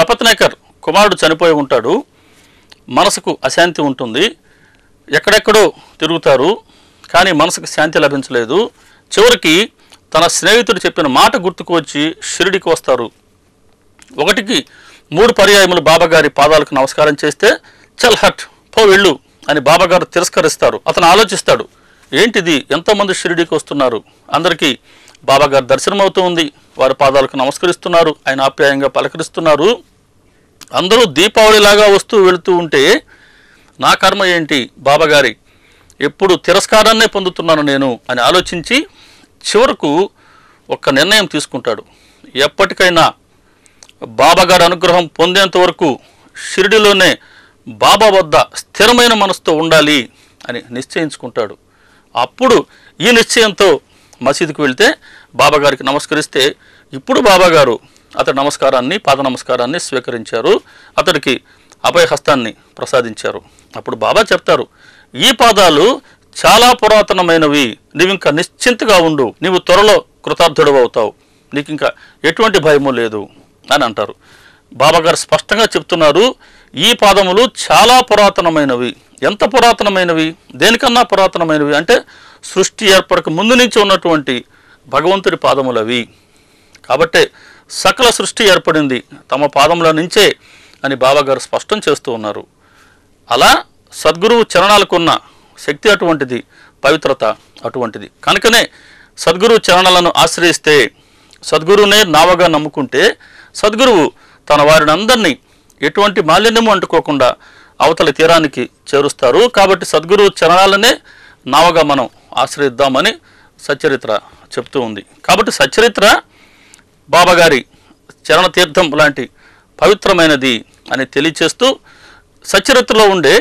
సపత్నేకర్ కుమారుడు చనిపోయి ఉంటాడు. మనసుకు అశాంతి ఉంటుంది. ఎక్కడెక్కడో తిరుగుతారు, కానీ మనసుకు శాంతి లభించలేదు. చివరికి తన స్నేహితుడు చెప్పిన మాట గుర్తుకు వచ్చి షిరిడికి వస్తారు. 1కి 3 పర్యాయములు బాబాగారి పాదాలకు నమస్కారం చేస్తే చల్ హట్ పో వెళ్ళు అని బాబాగారు తిరస్కరిస్తారు. అతను ఆలోచిస్తాడు, ఏంటిది, ఎంతోమంది షిరిడికి వస్తున్నారు, అందరికీ బాబాగారు దర్శనం అవుతూ ఉంది, వారి పాదాలకు నమస్కరిస్తున్నారు, ఆయన ఆప్యాయంగా పలకరిస్తున్నారు, అందరూ దీపావళిలాగా వస్తూ వెళుతూ ఉంటే నా కర్మ ఏంటి, బాబాగారి ఎప్పుడు తిరస్కారాన్నే పొందుతున్నాను నేను అని ఆలోచించి చివరకు ఒక నిర్ణయం తీసుకుంటాడు. ఎప్పటికైనా బాబాగారి అనుగ్రహం పొందేంత వరకు షిరిడిలోనే బాబా వద్ద స్థిరమైన మనసుతో ఉండాలి అని నిశ్చయించుకుంటాడు. అప్పుడు ఈ నిశ్చయంతో మసీదుకు వెళ్తే బాబాగారికి నమస్కరిస్తే ఇప్పుడు బాబాగారు అతడి నమస్కారాన్ని, పాద నమస్కారాన్ని స్వీకరించారు, అతడికి అభయహస్తాన్ని ప్రసాదించారు. అప్పుడు బాబా చెప్తారు, ఈ పాదాలు చాలా పురాతనమైనవి, నీవు ఇంకా నిశ్చింతగా ఉండు, నీవు త్వరలో కృతార్థుడు అవుతావు, నీకు ఇంకా ఎటువంటి భయము లేదు అని అంటారు. బాబాగారు స్పష్టంగా చెప్తున్నారు, ఈ పాదములు చాలా పురాతనమైనవి. ఎంత పురాతనమైనవి, దేనికన్నా పురాతనమైనవి అంటే సృష్టి ఏర్పడక ముందు నుంచి ఉన్నటువంటి భగవంతుడి పాదములు అవి. కాబట్టే సకల సృష్టి ఏర్పడింది తమ పాదముల నుంచే అని బాబాగారు స్పష్టం చేస్తూ ఉన్నారు. అలా సద్గురువు చరణాలకున్న శక్తి అటువంటిది, పవిత్రత అటువంటిది. కనుకనే సద్గురువు చరణాలను ఆశ్రయిస్తే, సద్గురువునే నావగా నమ్ముకుంటే సద్గురువు తన వారిని అందరినీ ఎటువంటి మాలిన్యము అంటుకోకుండా అవతలి తీరానికి చేరుస్తారు. కాబట్టి సద్గురువు చరణాలనే నావగా మనం ఆశ్రయిద్దామని సచ్చరిత్ర చెప్తూ ఉంది. కాబట్టి సచ్చరిత్ర బాబాగారి చరణ తీర్థం లాంటి పవిత్రమైనది అని తెలియచేస్తూ సచ్చరిత్రలో ఉండే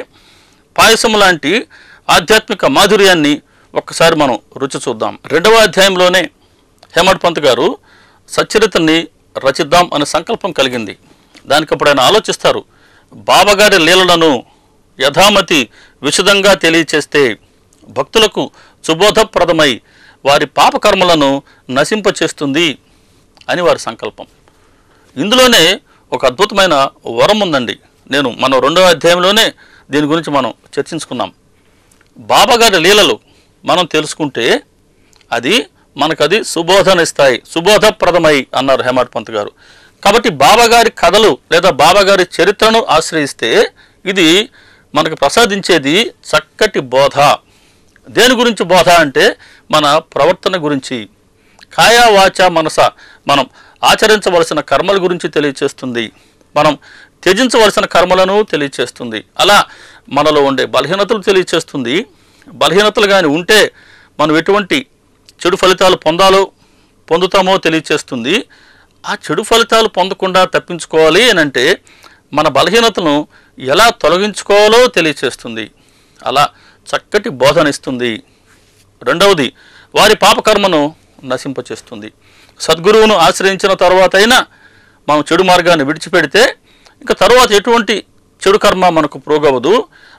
పాయసం లాంటి ఆధ్యాత్మిక మాధుర్యాన్ని ఒక్కసారి మనం రుచి చూద్దాం. 2వ అధ్యాయంలోనే హేమడ్ పంత్ గారు సచ్చరిత్రని రచిద్దాం అనే సంకల్పం కలిగింది. దానికప్పుడు ఆయన ఆలోచిస్తారు, బాబాగారి లీలలను యథామతి విశదంగా తెలియచేస్తే భక్తులకు సుబోధప్రదమై వారి పాపకర్మలను నశింపచేస్తుంది అని వారి సంకల్పం. ఇందులోనే ఒక అద్భుతమైన వరం ఉందండి. మనం 2వ అధ్యాయంలోనే దీని గురించి మనం చర్చించుకున్నాం. బాబాగారి లీలలు మనం తెలుసుకుంటే మనకది సుబోధనిస్తాయి, సుబోధప్రదమై అన్నారు హేమడ్ పంత్ గారు. కాబట్టి బాబాగారి కథలు లేదా బాబాగారి చరిత్రను ఆశ్రయిస్తే ఇది మనకు ప్రసాదించేది చక్కటి బోధ. దేని గురించి బోధ అంటే మన ప్రవర్తన గురించి, కాయా వాచ మనస మనం ఆచరించవలసిన కర్మల గురించి తెలియచేస్తుంది, మనం త్యజించవలసిన కర్మలను తెలియచేస్తుంది, అలా మనలో ఉండే బలహీనతలు తెలియచేస్తుంది. బలహీనతలు కానీ ఉంటే మనం ఎటువంటి చెడు ఫలితాలు పొందుతామో తెలియచేస్తుంది. ఆ చెడు ఫలితాలు పొందకుండా తప్పించుకోవాలి అని అంటే మన బలహీనతను ఎలా తొలగించుకోవాలో తెలియచేస్తుంది. అలా చక్కటి బోధనిస్తుంది. 2వది వారి పాపకర్మను నశింపచేస్తుంది. సద్గురువును ఆశ్రయించిన తర్వాత అయినా మనం చెడు మార్గాన్ని విడిచిపెడితే ఇంకా తరువాత ఎటువంటి చెడు కర్మ మనకు ప్రోగవదు.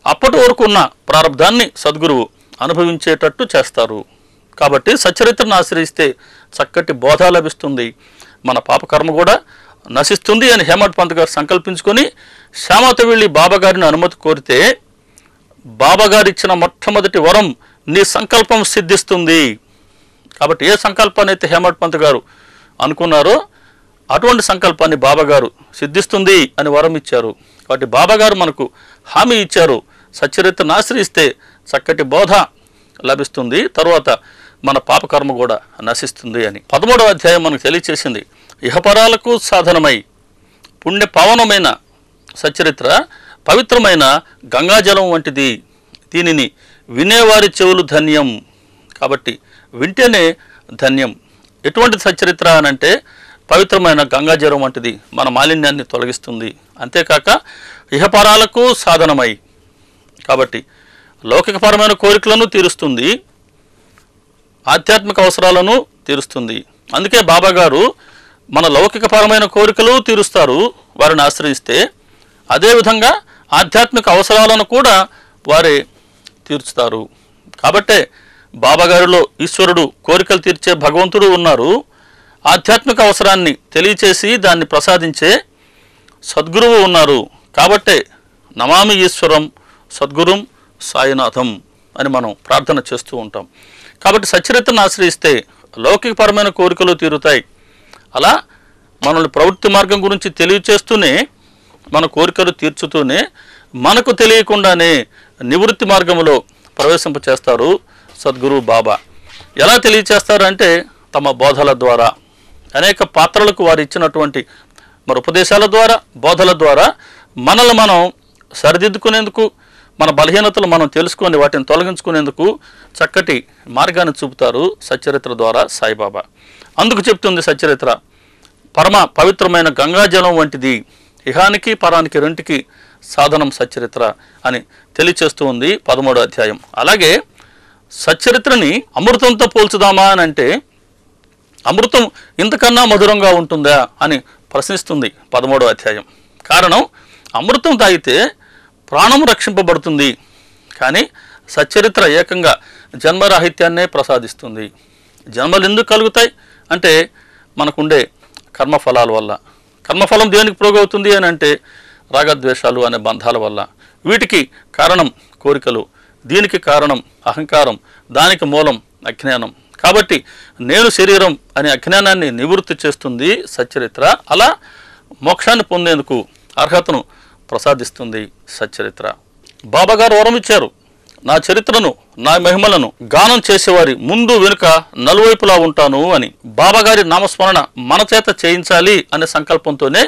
అప్పటి వరకు ఉన్న ప్రారంధాన్ని సద్గురువు అనుభవించేటట్టు చేస్తారు. కాబట్టి సచ్చరిత్రను ఆశ్రయిస్తే చక్కటి బోధ లభిస్తుంది, మన పాపకర్మ కూడా నశిస్తుంది అని హేమడ్ పంత్ గారు సంకల్పించుకొని శ్యామతో వెళ్ళి బాబాగారిని అనుమతి కోరితే బాబాగారు ఇచ్చిన మొట్టమొదటి వరం, నీ సంకల్పం సిద్ధిస్తుంది. కాబట్టి ఏ సంకల్పాన్ని అయితే హేమడ్ పంత్ గారు అనుకున్నారో అటువంటి సంకల్పాన్ని బాబాగారు సిద్ధిస్తుంది అని వరం ఇచ్చారు. కాబట్టి బాబాగారు మనకు హామీ ఇచ్చారు, సచ్చరిత్రను ఆశ్రయిస్తే చక్కటి బోధ లభిస్తుంది, తరువాత మన పాపకర్మ కూడా నశిస్తుంది అని. 13వ అధ్యాయం మనకు తెలియచేసింది, ఇహపరాలకు సాధనమై పుణ్య పావనమైన సచ్చరిత్ర పవిత్రమైన గంగాజలం వంటిది, దీనిని వినేవారి చెవులు ధన్యం. కాబట్టి వింటేనే ధన్యం. ఎటువంటి సచ్చరిత్ర అనంటే పవిత్రమైన గంగాజలం వంటిది, మన మాలిన్యాన్ని తొలగిస్తుంది. అంతేకాక ఇహపరాలకు సాధనమై, కాబట్టి లౌకికపరమైన కోరికలను తీరుస్తుంది, ఆధ్యాత్మిక అవసరాలను తీరుస్తుంది. అందుకే బాబాగారు మన లౌకికపరమైన కోరికలు తీరుస్తారు వారిని ఆశ్రయిస్తే, అదేవిధంగా ఆధ్యాత్మిక అవసరాలను కూడా వారే తీర్చుతారు. కాబట్టే బాబాగారిలో ఈశ్వరుడు, కోరికలు తీర్చే భగవంతుడు ఉన్నారు. ఆధ్యాత్మిక అవసరాన్ని తెలియచేసి దాన్ని ప్రసాదించే సద్గురువు ఉన్నారు. కాబట్టే నమామి ఈశ్వరం సద్గురుం సాయినాథం అని మనం ప్రార్థన చేస్తూ ఉంటాం. కాబట్టి సచ్చరిత్రను ఆశ్రయిస్తే లౌకికపరమైన కోరికలు తీరుతాయి. అలా మనల్ని ప్రవృత్తి మార్గం గురించి తెలియచేస్తూనే, మన కోరికలు తీర్చుతూనే మనకు తెలియకుండానే నివృత్తి మార్గంలో ప్రవేశింపచేస్తారు సద్గురువు బాబా. ఎలా తెలియచేస్తారంటే తమ బోధల ద్వారా, అనేక పాత్రలకు వారు ఇచ్చినటువంటి మరి ఉపదేశాల ద్వారా, బోధల ద్వారా మనల్ని మనం సరిదిద్దుకునేందుకు, మన బలహీనతలు మనం తెలుసుకొని వాటిని తొలగించుకునేందుకు చక్కటి మార్గాన్ని చూపుతారు సచ్చరిత్ర ద్వారా సాయిబాబా. అందుకు చెప్తుంది సచ్చరిత్ర పరమ పవిత్రమైన గంగాజలం వంటిది, ఇహానికి పరానికి రెంటికి సాధనం సచ్చరిత్ర అని తెలియచేస్తూ ఉంది 13వ అధ్యాయం. అలాగే సచ్చరిత్రని అమృతంతో పోల్చుదామా అని అంటే, అమృతం ఇంతకన్నా మధురంగా ఉంటుందా అని ప్రశ్నిస్తుంది 13వ అధ్యాయం. కారణం, అమృతం తాగితే ప్రాణం రక్షింపబడుతుంది, కానీ సచ్చరిత్ర ఏకంగా జన్మరాహిత్యాన్నే ప్రసాదిస్తుంది. జన్మలు ఎందుకు కలుగుతాయి అంటే మనకుండే కర్మఫలాల వల్ల. కర్మఫలం దేనికి ప్రోగవుతుంది అని అంటే రాగద్వేషాలు అనే బంధాల వల్ల. వీటికి కారణం కోరికలు, దీనికి కారణం అహంకారం, దానికి మూలం అజ్ఞానం. కాబట్టి నేను శరీరం అనే అజ్ఞానాన్ని నివృత్తి చేస్తుంది సచ్చరిత్ర. అలా మోక్షాన్ని పొందేందుకు అర్హతను ప్రసాదిస్తుంది సచ్చరిత్ర. బాబాగారు వరం ఇచ్చారు, నా చరిత్రను, నా మహిమలను గానం చేసేవారి ముందు వెనుక నలువైపులా ఉంటాను అని. బాబాగారి నామస్మరణ మన చేత చేయించాలి అనే సంకల్పంతోనే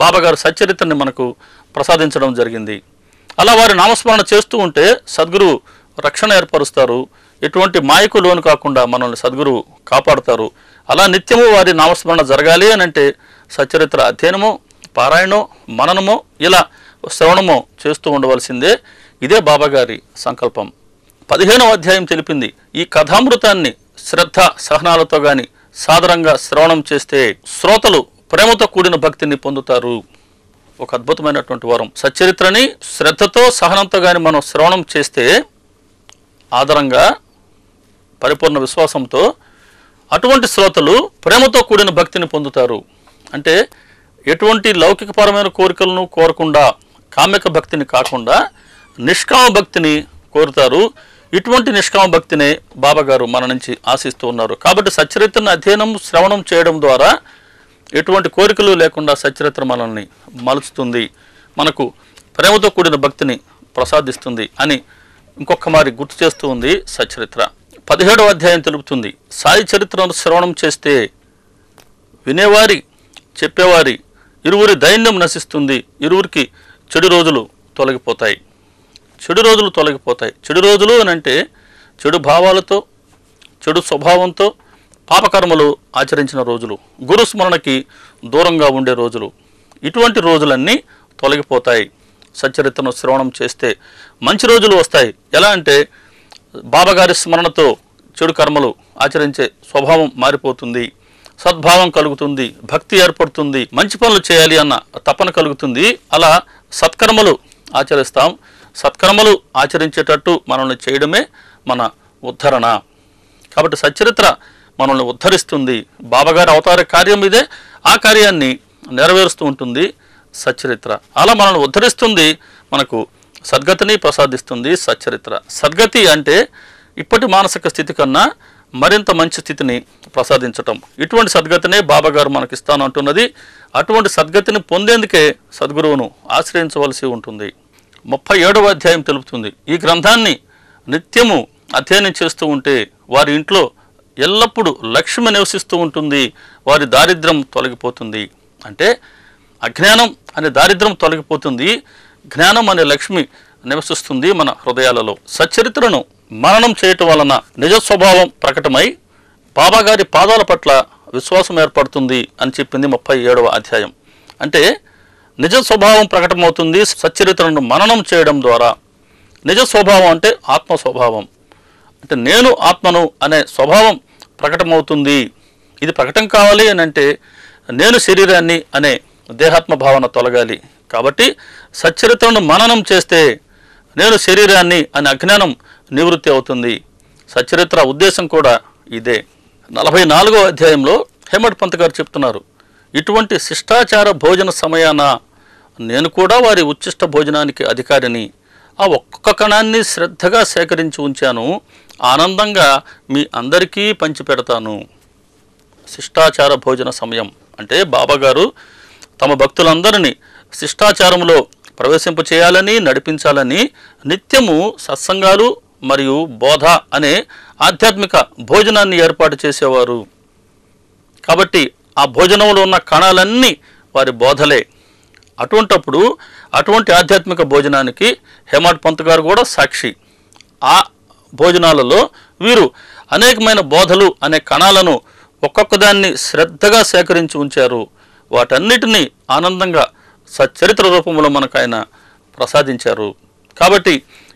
బాబాగారు సచ్చరిత్రని మనకు ప్రసాదించడం జరిగింది. అలా వారి నామస్మరణ చేస్తూ ఉంటే సద్గురువు రక్షణ ఏర్పరుస్తారు. ఎటువంటి మాయకు లోను కాకుండా మనల్ని సద్గురువు కాపాడుతారు. అలా నిత్యము వారి నామస్మరణ జరగాలి అని అంటే సచ్చరిత్ర అధ్యయనమో, పారాయణమో, మననమో, ఇలా శ్రవణమో చేస్తూ ఉండవలసిందే. ఇదే బాబాగారి సంకల్పం. 15వ అధ్యాయం తెలిపింది, ఈ కథామృతాన్ని శ్రద్ధ సహనాలతో గాని సాదరంగా శ్రవణం చేస్తే శ్రోతలు ప్రేమతో కూడిన భక్తిని పొందుతారు. ఒక అద్భుతమైనటువంటి వరం. సచ్చరిత్రని శ్రద్ధతో సహనంతో గాని మనం శ్రవణం చేస్తే, ఆదరంగా పరిపూర్ణ విశ్వాసంతో, అటువంటి శ్రోతలు ప్రేమతో కూడిన భక్తిని పొందుతారు. అంటే ఎటువంటి లౌకికపరమైన కోరికలను కోరకుండా, కామ్యక భక్తిని కాకుండా నిష్కామ భక్తిని కోరుతారు. ఇటువంటి నిష్కామ భక్తినే బాబాగారు మన నుంచి ఆశిస్తూ ఉన్నారు. కాబట్టి సచ్చరిత్రను అధ్యయనం, శ్రవణం చేయడం ద్వారా ఎటువంటి కోరికలు లేకుండా సచ్చరిత్ర మనల్ని మలుచుతుంది, మనకు ప్రేమతో కూడిన భక్తిని ప్రసాదిస్తుంది అని ఇంకొక మారి గుర్తు చేస్తూ ఉంది సచ్చరిత్ర. 17వ అధ్యాయం తెలుపుతుంది, సాయి చరిత్రను శ్రవణం చేస్తే వినేవారి, చెప్పేవారి ఇరువురి దైన్యం నశిస్తుంది, ఇరువురికి చెడు రోజులు తొలగిపోతాయి. చెడు రోజులు తొలగిపోతాయి. చెడు రోజులు అని అంటే చెడు భావాలతో, చెడు స్వభావంతో పాపకర్మలు ఆచరించిన రోజులు, గురుస్మరణకి దూరంగా ఉండే రోజులు. ఇటువంటి రోజులన్నీ తొలగిపోతాయి. సచ్చరిత్రను శ్రవణం చేస్తే మంచి రోజులు వస్తాయి. ఎలా అంటే బాబాగారి స్మరణతో చెడు కర్మలు ఆచరించే స్వభావం మారిపోతుంది, సద్భావం కలుగుతుంది, భక్తి ఏర్పడుతుంది, మంచి పనులు చేయాలి అన్న తపన కలుగుతుంది. అలా సత్కర్మలు ఆచరిస్తాం. సత్కర్మలు ఆచరించేటట్టు మనల్ని చేయడమే మన ఉద్ధరణ. కాబట్టి సచ్చరిత్ర మనల్ని ఉద్ధరిస్తుంది. బాబాగారి అవతార కార్యం ఇదే. ఆ కార్యాన్ని నెరవేరుస్తూ ఉంటుంది సచ్చరిత్ర. అలా మనల్ని ఉద్ధరిస్తుంది, మనకు సద్గతిని ప్రసాదిస్తుంది సచ్చరిత్ర. సద్గతి అంటే ఇప్పటి మానసిక స్థితి కన్నా మరింత మంచి స్థితిని ప్రసాదించటం. ఇటువంటి సద్గతినే బాబాగారు మనకి ఇస్తానంటున్నది. అటువంటి సద్గతిని పొందేందుకే సద్గురువును ఆశ్రయించవలసి ఉంటుంది. 37వ అధ్యాయం తెలుపుతుంది, ఈ గ్రంథాన్ని నిత్యము అధ్యయనం చేస్తూ ఉంటే వారి ఇంట్లో ఎల్లప్పుడూ లక్ష్మి నివసిస్తూ ఉంటుంది, వారి దారిద్ర్యం తొలగిపోతుంది. అంటే అజ్ఞానం అనే దారిద్ర్యం తొలగిపోతుంది, జ్ఞానం అనే లక్ష్మి నివసిస్తుంది మన హృదయాలలో. సచ్చరిత్రను మననం చేయటం వలన నిజ స్వభావం ప్రకటమై బాబాగారి పాదాల పట్ల విశ్వాసం ఏర్పడుతుంది అని చెప్పింది 37వ అధ్యాయం. అంటే నిజ స్వభావం ప్రకటమవుతుంది సచ్చరిత్రను మననం చేయడం ద్వారా. నిజ స్వభావం అంటే ఆత్మ స్వభావం. అంటే నేను ఆత్మను అనే స్వభావం ప్రకటమవుతుంది. ఇది ప్రకటన కావాలి అని అంటే నేను శరీరాన్ని అనే దేహాత్మ భావన తొలగాలి. కాబట్టి సచ్చరిత్రను మననం చేస్తే నేను శరీరాన్ని అనే అజ్ఞానం నివృత్తి అవుతుంది. సచ్చరిత్ర ఉద్దేశం కూడా ఇదే. 44వ అధ్యాయంలో హేమడ్ పంత్ గారు చెప్తున్నారు, ఇటువంటి శిష్టాచార భోజన సమయాన నేను కూడా వారి ఉచ్చిష్ట భోజనానికి అధికారిని. ఆ ఒక్కొక్క కణాన్ని శ్రద్ధగా సేకరించి ఉంచాను. ఆనందంగా మీ అందరికీ పంచిపెడతాను. శిష్టాచార భోజన సమయం అంటే బాబాగారు తమ భక్తులందరినీ శిష్టాచారంలో ప్రవేశింప చేయాలని, నడిపించాలని నిత్యము సత్సంగాలు మరియు బోధ అనే ఆధ్యాత్మిక భోజనాన్ని ఏర్పాటు చేసేవారు. కాబట్టి ఆ భోజనంలో ఉన్న కణాలన్నీ వారి బోధలే. అటువంటప్పుడు అటువంటి ఆధ్యాత్మిక భోజనానికి హేమాడ్ పంత్ గారు కూడా సాక్షి. ఆ భోజనాలలో వీరు అనేకమైన బోధలు అనే కణాలను ఒక్కొక్క దాన్ని శ్రద్ధగా సేకరించి ఉంచారు. వాటన్నిటినీ ఆనందంగా సచ్చరిత్ర రూపంలో మనకు ఆయన ప్రసాదించారు. కాబట్టి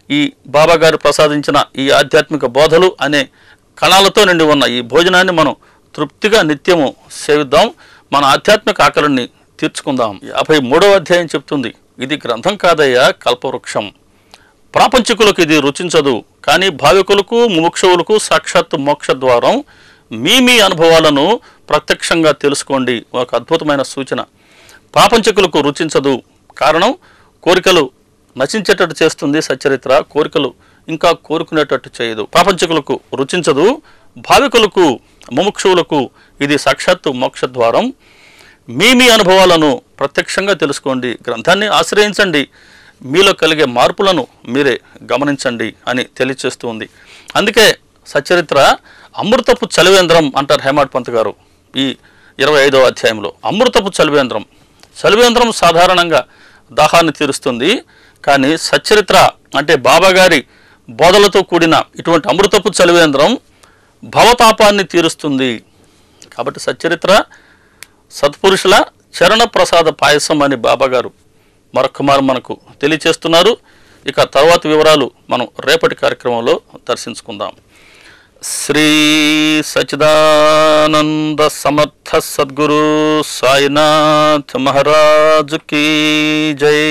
ఈ బాబాగారు ప్రసాదించిన ఈ ఆధ్యాత్మిక బోధలు అనే కణాలతో నిండి ఉన్న ఈ భోజనాన్ని మనం తృప్తిగా నిత్యము సేవిద్దాం. మన ఆధ్యాత్మిక ఆకలిని తీర్చుకుందాం. 53వ అధ్యాయం చెప్తుంది, ఇది గ్రంథం కాదయ్యా, కల్పవృక్షం. ప్రాపంచికులకు ఇది రుచించదు, కానీ భావికులకు ముముక్షువులకు సాక్షాత్తు మోక్ష ద్వారం. మీ అనుభవాలను ప్రత్యక్షంగా తెలుసుకోండి. ఒక అద్భుతమైన సూచన. ప్రాపంచికులకు రుచించదు, కారణం కోరికలు నశించేటట్టు చేస్తుంది సచ్చరిత్ర. కోరికలు ఇంకా కోరుకునేటట్టు చేయదు. ప్రాపంచికులకు రుచించదు, భావికులకు ముముక్షువులకు ఇది సాక్షాత్తు మోక్ష ద్వారం. మీ అనుభవాలను ప్రత్యక్షంగా తెలుసుకోండి. గ్రంథాన్ని ఆశ్రయించండి, మీలో కలిగే మార్పులను మీరే గమనించండి అని తెలియచేస్తూ ఉంది. అందుకే సచ్చరిత్ర అమృతపు చలివేంద్రం అంటారు హేమాడ్ పంత్ గారు. ఈ 25వ అధ్యాయంలో అమృతపు చలివేంద్రం. చలివేంద్రం సాధారణంగా దాహాన్ని తీరుస్తుంది, కానీ సచ్చరిత్ర అంటే బాబాగారి బోధలతో కూడిన ఇటువంటి అమృతపు చలివేంద్రం భవతాపాన్ని తీరుస్తుంది. కాబట్టి సచ్చరిత్ర సత్పురుషుల చరణ ప్రసాద పాయసం అని బాబాగారు మరొకమారు మనకు తెలియచేస్తున్నారు. ఇక తర్వాత వివరాలు మనం రేపటి కార్యక్రమంలో దర్శించుకుందాం. శ్రీ సచ్చిదానంద సమర్థ సద్గురు సాయినాథ్ మహారాజ్ కీ జై.